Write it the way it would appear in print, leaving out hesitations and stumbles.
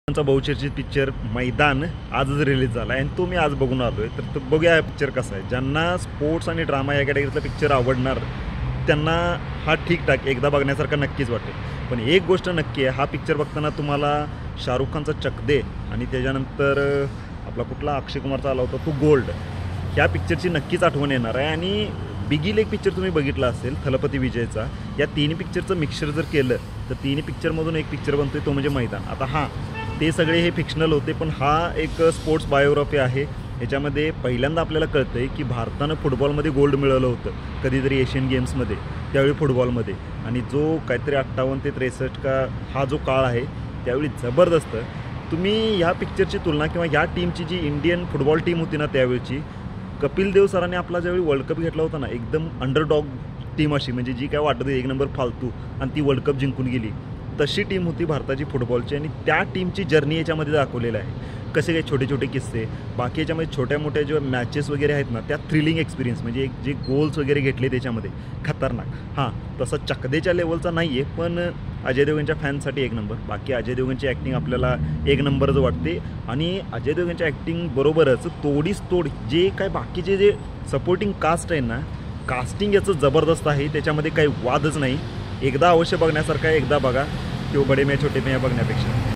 चा बहुचर्चित पिक्चर मैदान आजच रिलीज झाला आहे आणि तो मी आज बघून आलोय. तर बघूया हा पिक्चर कसा आहे. ज्यांना स्पोर्ट्स आणि ड्रामा या कॅटेगरीतला पिक्चर आवडणार त्यांना हा ठीकठाक एकदा बघण्यासारखा नक्कीच वाटेल. पण एक गोष्ट नक्की आहे, हा पिक्चर बघताना तुम्हाला शाहरुख खानचा चक दे आणि त्याच्यानंतर आपला कुठला अक्षय कुमारचा आला होता तो गोल्ड, ह्या पिक्चरची नक्कीच आठवण येणार आहे. आणि बिगिल एक पिक्चर तुम्ही बघितला असेल थलपती विजयचा, या तिन्ही पिक्चरचं मिक्सचर जर केलं तर तिन्ही पिक्चरमधून एक पिक्चर बनतोय तो म्हणजे मैदान. आता हां, ते सगळे हे फिक्शनल होते, पण हा एक स्पोर्ट्स बायोग्राफी आहे. याच्यामध्ये पहिल्यांदा आपल्याला कळतं आहे की भारतानं फुटबॉलमध्ये गोल्ड मिळवलं होतं कधीतरी एशियन गेम्समध्ये, त्यावेळी फुटबॉलमध्ये. आणि जो काहीतरी 58 ते 63 का हा जो काळ आहे त्यावेळी जबरदस्त. तुम्ही ह्या पिक्चरची तुलना किंवा ह्या टीमची जी इंडियन फुटबॉल टीम होती ना त्यावेळची, कपिल देव सरांनी आपला ज्यावेळी वर्ल्ड कप घेतला होता ना, एकदम अंडरडॉग टीम अशी, म्हणजे जी काय वाटत एक नंबर फालतू आणि ती वर्ल्ड कप जिंकून गेली, तशी टीम होती भारताची फुटबॉलची. आणि त्या टीमची जर्नी याच्यामध्ये दाखवलेलं आहे. कसे काही छोटे छोटे किस्से, बाकी याच्यामध्ये छोट्या मोठ्या ज्या मॅचेस वगैरे आहेत ना त्या थ्रिलिंग एक्सपिरियन्स, म्हणजे एक जे गोल्स वगैरे घेतले त्याच्यामध्ये खतरनाक. हां, तसं चकदेच्या लेवलचा नाही आहे, पण अजय देवगणच्या फॅन्ससाठी एक नंबर. बाकी अजय देवगणची ॲक्टिंग आपल्याला एक नंबरच वाटते. आणि अजय देवगणच्या ॲक्टिंग बरोबरच तोडीस तोड जे काय बाकीचे जे सपोर्टिंग कास्ट आहे ना, कास्टिंग याचं जबरदस्त आहे, त्याच्यामध्ये काही वादच नाही. एकदा अवश्य बघण्यासारखं आहे, एकदा बघा. किंवा बडे मैं छोटे मैं बघण्यापेक्षा.